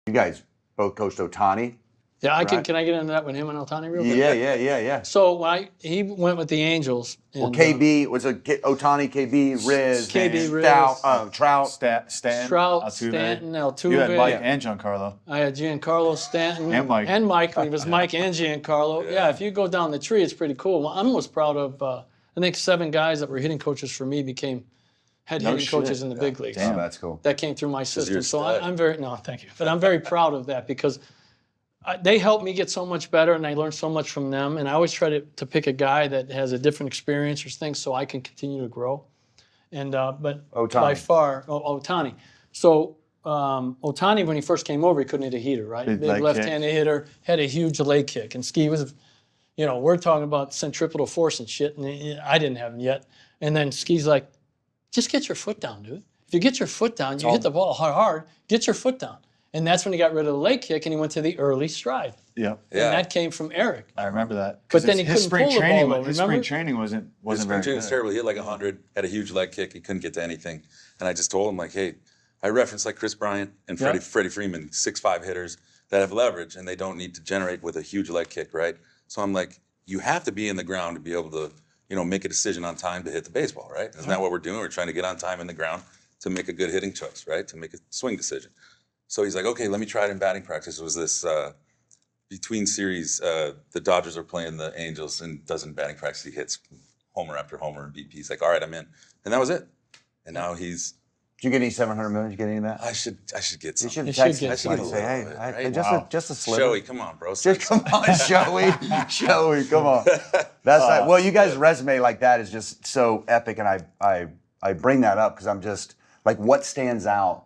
You guys both coached Ohtani. Yeah, can I get into that with him and Ohtani real quick? Yeah. So he went with the Angels. Well, KB was Ohtani, KB, Riz, Trout, Stanton, Altuve. You had Mike and Giancarlo. I had Giancarlo, Stanton, and Mike. It was Mike and Giancarlo. Yeah, if you go down the tree, it's pretty cool. Well, I'm most proud of. I think 7 guys that were hitting coaches for me became head hitting coaches in the big leagues. Damn, that's cool. That came through my system. So I'm very thank you. But I'm very proud of that because they helped me get so much better, and I learned so much from them. And I always try to pick a guy that has a different experience or things so I can continue to grow. And but Ohtani. By far, Ohtani. So Ohtani, when he first came over, he couldn't hit a heater, right? Big left-handed hitter, had a huge leg kick, and Ski was, we're talking about centripetal force and shit, and I didn't have him yet. And then Ski's like, just get your foot down, dude. If you get your foot down, you hit the ball hard, get your foot down. And that's when he got rid of the leg kick and he went to the early stride. Yeah. And that came from Eric. I remember that. But then he couldn't pull the ball, though, his spring training wasn't very good. His spring training was terrible. He hit like 100, had a huge leg kick. He couldn't get to anything. And I just told him, like, hey, I referenced like Chris Bryant and Freddie Freeman, 6'5" hitters that have leverage and they don't need to generate with a huge leg kick, right? So I'm like, you have to be in the ground to be able to, make a decision on time to hit the baseball, right? Isn't that what we're doing? We're trying to get on time in the ground to make a good hitting choice, right? To make a swing decision. So he's like, okay, let me try it in batting practice. It was this between series, the Dodgers are playing the Angels, and does in batting practice, he hits homer after homer and BP. He's like, all right, I'm in. And that was it. And now he's... Did you get any 700 million? Did you get any of that? I should get some. You should text me. Say, hey, just a sliver. Shohei, come on, bro. Come on, Shohei, come on. That's well, you guys' resume like that is just so epic, and I bring that up because I'm just like, what stands out?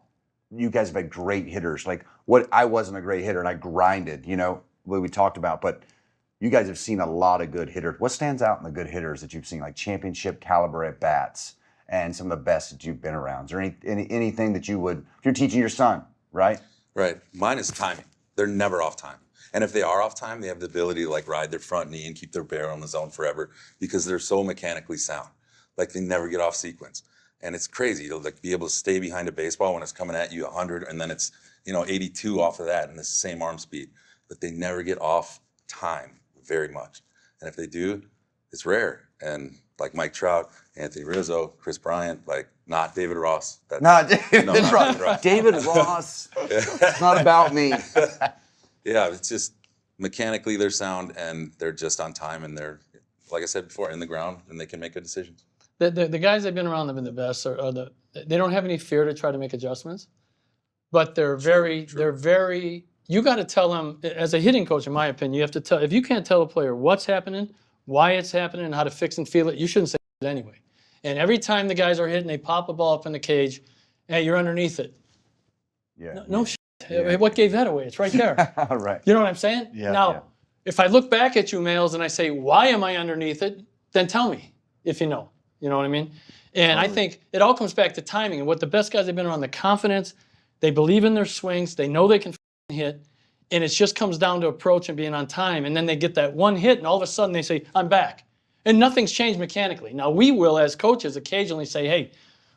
You guys have had great hitters. Like, I wasn't a great hitter, and I grinded, what we talked about, but you guys have seen a lot of good hitters. What stands out in the good hitters that you've seen, like championship caliber at bats, and some of the best that you've been around? Is there anything that you would, if you're teaching your son, right? Right. Mine is timing. They're never off time. And if they are off time, they have the ability to ride their front knee and keep their barrel in the zone forever because they're so mechanically sound. Like they never get off sequence. And it's crazy to be able to stay behind a baseball when it's coming at you 100 and then it's 82 off of that and the same arm speed. But they never get off time very much. And if they do, it's rare. And like Mike Trout, Anthony Rizzo, Chris Bryant, not David Ross. Not David Ross. David Ross. It's not about me. Yeah, it's just mechanically they're sound and they're just on time and they're, like I said before, in the ground and they can make good decisions. The guys that have been around have been the best. They don't have any fear to try to make adjustments, but they're very. You got to tell them as a hitting coach, in my opinion. You have to tell if you can't tell a player what's happening, why it's happening, and how to fix and feel it. You shouldn't say it anyway. And every time the guys are hitting, they pop a ball up in the cage. Hey, you're underneath it. Yeah. No shit. Yeah. What gave that away? It's right there. Right. You know what I'm saying? Yeah. Now, if I look back at you males and I say, why am I underneath it? Then tell me if you know. You know what I mean? And I think it all comes back to timing. And what the best guys have been around, the confidence, they believe in their swings, they know they can hit, and it just comes down to approach and being on time. And then they get that one hit, and all of a sudden they say, I'm back. And nothing's changed mechanically. Now, we will, as coaches, occasionally say, hey,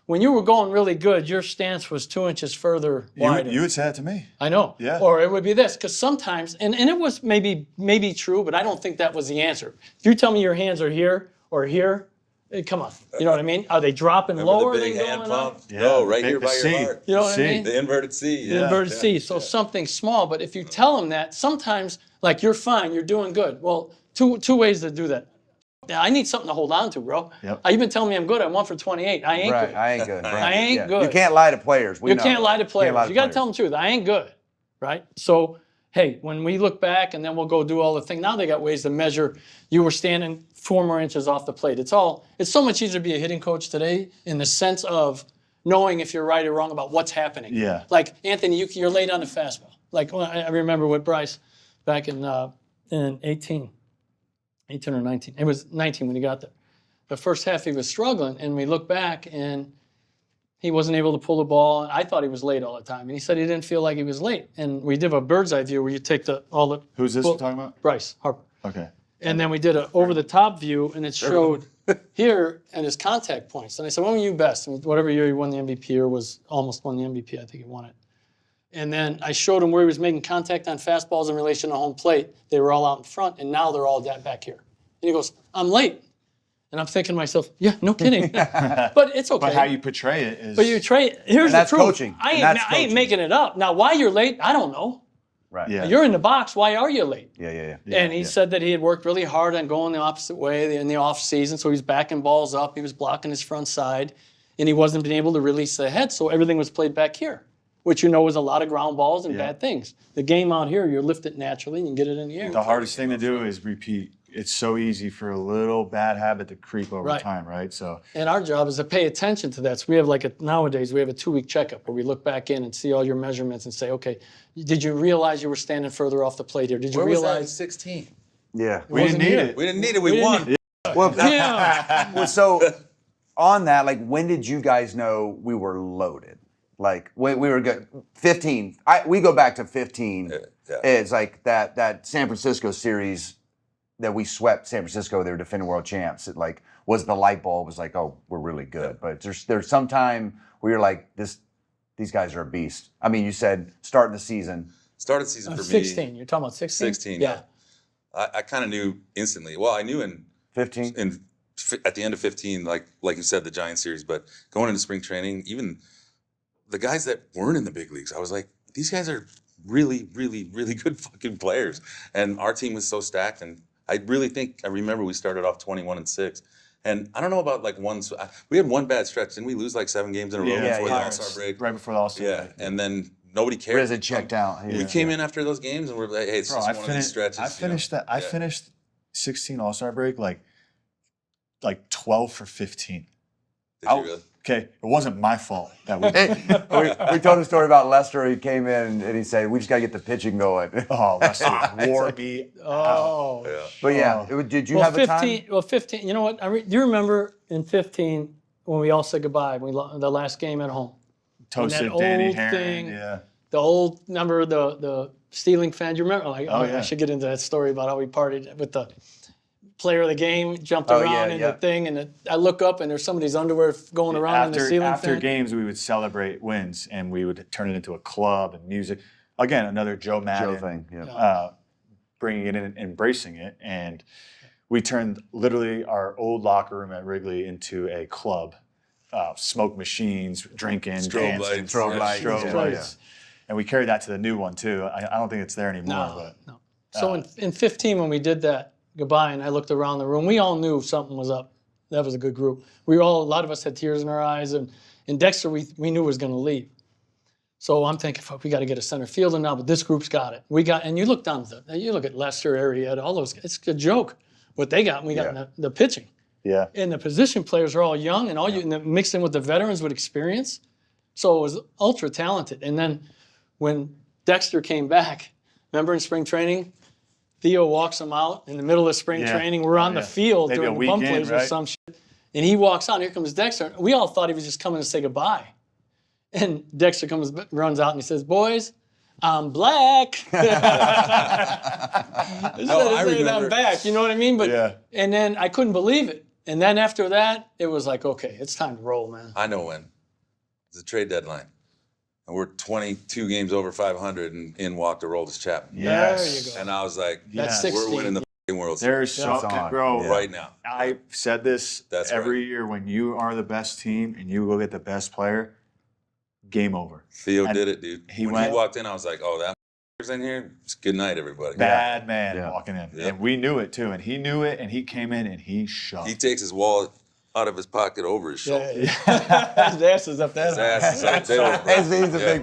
when you were going really good, your stance was 2 inches further wider. You would say that to me. I know. Yeah. Or it would be this, because sometimes, and it was maybe true, but I don't think that was the answer. If you tell me your hands are here or here, come on, you know what I mean? Are they dropping lower the big than hand going pump? up? Yeah. No, right here by your heart. You know what I mean? The inverted C. The inverted C. So something small, but if you tell them that, sometimes, you're fine, you're doing good. Well, two ways to do that. I need something to hold on to, bro. Yep. You've been telling me I'm good. I'm 1 for 28. I ain't good. I ain't good. Right. I ain't good. You can't lie to players. You can't lie to players. You got to tell them the truth. I ain't good, right? So, hey, when we look back and then we'll go do all the things, now they got ways to measure. You were standing 4 more inches off the plate. It's so much easier to be a hitting coach today in the sense of knowing if you're right or wrong about what's happening. Yeah. Like, Anthony, you're late on the fastball. I remember with Bryce back in 18 or 19. It was 19 when he got there. The first half he was struggling, and we look back, and he wasn't able to pull the ball. I thought he was late all the time, and he said he didn't feel like he was late. And we did a bird's eye view where you take all the. Who's this you're talking about? Bryce Harper. Okay. And then we did an over-the-top view, and it showed here and his contact points. And I said, when were you best? And whatever year he won the MVP or almost won the MVP, I think he won it. And then I showed him where he was making contact on fastballs in relation to home plate. They were all out in front, and now they're all back here. And he goes, I'm late. And I'm thinking to myself, yeah, no kidding. But it's okay. But how you portray it is. But you trade. Here's that's the truth. coaching. I And that's ain't coaching. making it up. Now, why you're late, I don't know. Right. Yeah. You're in the box. Why are you late? Yeah. And he said that he had worked really hard on going the opposite way in the off season. So he was backing balls up. He was blocking his front side, and he wasn't being able to release the head. So everything was played back here, which was a lot of ground balls and bad things. The game out here, you lift it naturally and you get it in the air. The hardest thing to do is repeat. It's so easy for a little bad habit to creep over Right. time, right? So. And our job is to pay attention to that. So we have nowadays, we have a 2-week checkup where we look back in and see all your measurements and say, okay, did you realize you were standing further off the plate here? Did you Where was that in realize? 16? Yeah. We didn't wasn't need here. it. We didn't need it. We won. Well, Yeah. well, so on that, like, when did you guys know we were loaded? Like, when we were good. 15. We go back to 15. Yeah. It's like that San Francisco series that we swept San Francisco. They were defending world champs. It like was the light bulb was like, oh, we're really good. But there's some time where you're like, these guys are a beast. I mean, you said starting the season. Started season for me. 16. You're talking about 16? 16. Yeah. I kind of knew instantly. Well, I knew 15. At the end of 15, like you said, the Giants series, but going into spring training, even the guys that weren't in the big leagues, I was like, these guys are really, really, really good fucking players. And our team was so stacked. And I remember we started off 21-6. And I don't know about we had one bad stretch. Didn't we lose like 7 games in a row before the All-Star break? Right before the All-Star Yeah. break. And then nobody cared. RZA checked out. We came in after those games and we're like, hey, it's Bro, just one of these stretches. I finished that. I finished 16 All-Star break like 12 for 15. Did you really? Okay, it wasn't my fault that we. We told a story about Lester. He came in and he said, "We just got to get the pitching going." Oh, Lester wore me. Oh. Yeah. But yeah, did you have a time? Well, 15. You know what? Do you remember in 15 when we all said goodbye? The last game at home. Toasted that Danny old Herring. thing. Yeah. The old number, the stealing fan. Do you remember? Like, Oh, yeah. I should get into that story about how we partied with the player of the game, jumped Oh, around yeah, in yeah. the thing, and I look up and there's somebody's underwear going around in the ceiling After fan. games, we would celebrate wins and we would turn it into a club and music. Again, another Joe Madden thing, yeah. bringing it in and embracing it. And we turned literally our old locker room at Wrigley into a club. Smoke machines, drinking, Strobe dancing, lights. Strobe Yeah, lights. strobe Yeah, lights. And we carried that to the new one too. I don't think it's there anymore. No. So in 15 when we did that goodbye and I looked around the room, we all knew something was up. That was a good group. A lot of us had tears in our eyes, and Dexter we knew was going to leave. So I'm thinking, fuck, we got to get a center fielder now, but this group's got it. And you look down, you look at Lester, Arrieta, all those. It's a joke what they got. We got the pitching. Yeah. And the position players are all young, and and mixed in with the veterans with experience. So it was ultra talented. And then when Dexter came back, remember in spring training, Theo walks him out in the middle of spring training. We're on the field Maybe during a the bump weekend, plays or right? some shit. And he walks on. Here comes Dexter. We all thought he was just coming to say goodbye. And Dexter runs out and he says, "Boys, I'm black." I remember. I'm back. You know what I mean? And then I couldn't believe it. And then after that, it was like, okay, it's time to roll, man. I know when. It's a trade deadline. And we're 22 games over 500 and in walked Aroldis Chapman. Yes. There you go. And I was like, That's Yes. we're 16. winning the f***ing World Series There's That's something, on. bro. Yeah. right now. I've said this That's every year when you are the best team and you go get the best player, game over. Theo And did it, dude. he When went- he walked in, I was like, oh, that f***er's in here? It's good night, everybody. Bad man Yeah. walking in. Yeah. And we knew it too. And he knew it and he came in and he shot. He takes his wallet out of his pocket over his shoulder. His ass is up that His high. ass is like, they were- He's a big